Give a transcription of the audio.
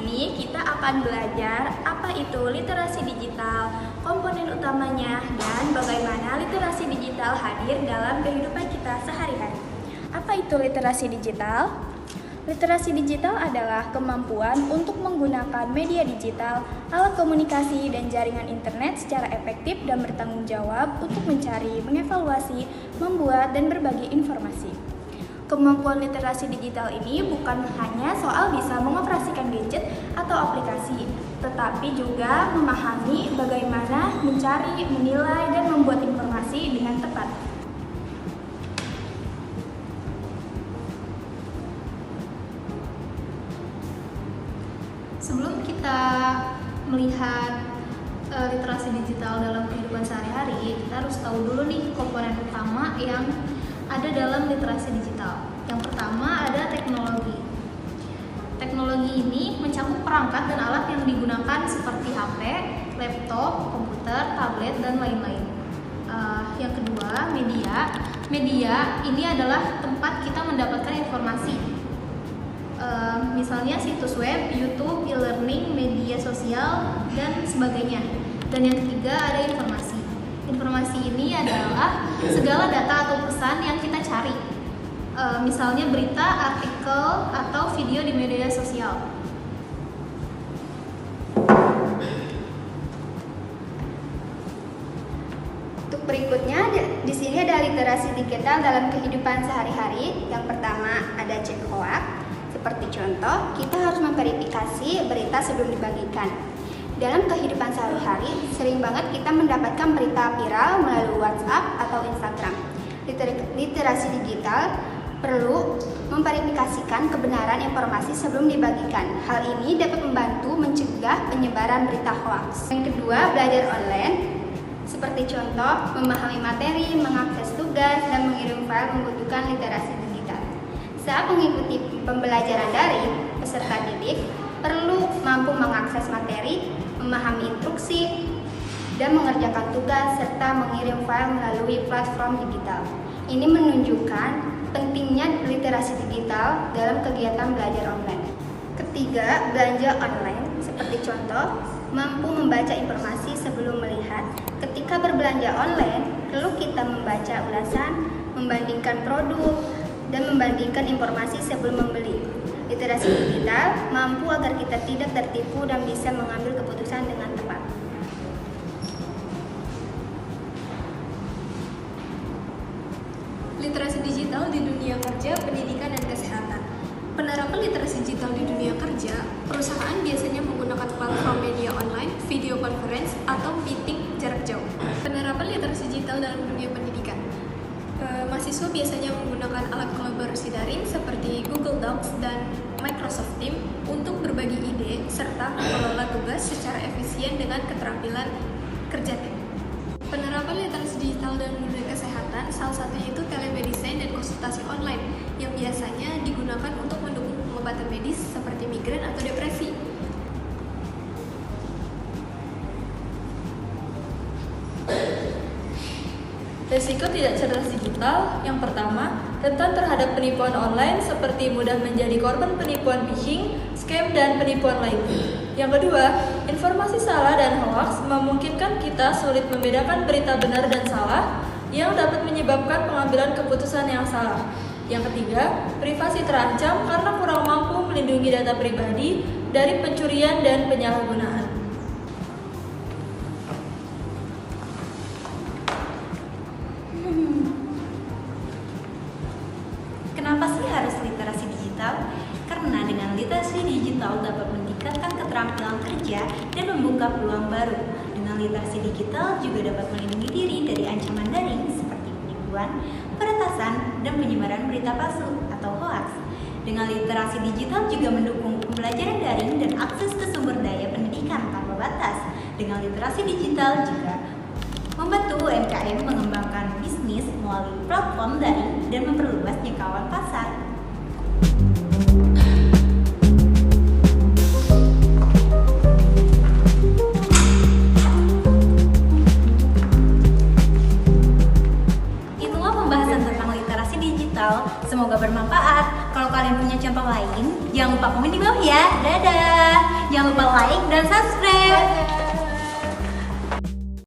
ini kita akan belajar apa itu literasi digital, komponen utamanya, dan bagaimana literasi digital hadir dalam kehidupan kita sehari-hari. Apa itu literasi digital? Literasi digital adalah kemampuan untuk menggunakan media digital, alat komunikasi, dan jaringan internet secara efektif dan bertanggung jawab untuk mencari, mengevaluasi, membuat, dan berbagi informasi. Kemampuan literasi digital ini bukan hanya soal bisa mengoperasikan gadget atau aplikasi, tetapi juga memahami bagaimana mencari, menilai, dan membuat informasi dengan tepat. Sebelum kita melihat literasi digital dalam kehidupan sehari-hari, kita harus tahu dulu nih komponen utama yang ada dalam literasi digital. Yang pertama ada teknologi. Teknologi ini mencakup perangkat dan alat yang digunakan seperti HP, laptop, komputer, tablet, dan lain-lain. Yang kedua, media. Media ini adalah tempat kita mendapatkan informasi. Misalnya situs web, YouTube, e-learning, media sosial, dan sebagainya. Dan yang ketiga ada informasi. Informasi ini adalah segala data atau pesan yang kita cari. Misalnya berita, artikel, atau video di media sosial. Untuk berikutnya, di sini ada literasi digital dalam kehidupan sehari-hari. Yang pertama ada cek hoax. Seperti contoh, kita harus memverifikasi berita sebelum dibagikan. Dalam kehidupan sehari-hari, sering banget kita mendapatkan berita viral melalui WhatsApp atau Instagram. Literasi digital perlu memverifikasikan kebenaran informasi sebelum dibagikan. Hal ini dapat membantu mencegah penyebaran berita hoaks. Yang kedua, belajar online. Seperti contoh, memahami materi, mengakses tugas, dan mengirim file membutuhkan literasi digital. Saat mengikuti pembelajaran daring, peserta didik perlu mampu mengakses materi, memahami instruksi, dan mengerjakan tugas serta mengirim file melalui platform digital. Ini menunjukkan pentingnya literasi digital dalam kegiatan belajar online. Ketiga, belanja online. Seperti contoh, mampu membaca informasi sebelum melihat. Ketika berbelanja online, perlu kita membaca ulasan, membandingkan produk, dan membandingkan informasi sebelum membeli. Literasi digital mampu agar kita tidak tertipu dan bisa mengambil keputusan dengan tepat. Literasi digital di dunia kerja, pendidikan, dan kesehatan. Penerapan literasi digital di dunia kerja, perusahaan biasanya menggunakan platform media online, video conference, atau meeting jarak jauh. Penerapan literasi digital dalam dunia pendidikan. Mahasiswa biasanya menggunakan alat kolaborasi daring seperti Google Docs dan Microsoft Teams untuk berbagi ide serta mengelola tugas secara efisien dengan keterampilan kerja tim. Penerapan literasi digital dalam dunia kesehatan salah satunya itu telemedicine dan konsultasi online yang biasanya digunakan untuk mendukung pengobatan medis seperti migrain atau depresi. Risiko tidak cerdas digital, yang pertama, rentan terhadap penipuan online seperti mudah menjadi korban penipuan phishing, scam, dan penipuan lainnya. Yang kedua, informasi salah dan hoaks memungkinkan kita sulit membedakan berita benar dan salah yang dapat menyebabkan pengambilan keputusan yang salah. Yang ketiga, privasi terancam karena kurang mampu melindungi data pribadi dari pencurian dan penyalahgunaan. Kenapa sih harus literasi digital? Karena dengan literasi digital dapat meningkatkan keterampilan kerja dan membuka peluang baru. Dengan literasi digital juga dapat melindungi diri dari ancaman daring seperti penipuan, peretasan, dan penyebaran berita palsu atau hoaks. Dengan literasi digital juga mendukung pembelajaran daring dan akses ke sumber daya pendidikan tanpa batas. Dengan literasi digital juga membantu UMKM mengembangkan bisnis melalui platform daring dan memperluas jangkauan pasar. Itulah pembahasan tentang literasi digital. Semoga bermanfaat. Kalau kalian kalian punya contoh lain, jangan lupa komen di bawah ya. Dadah. Jangan lupa like dan subscribe.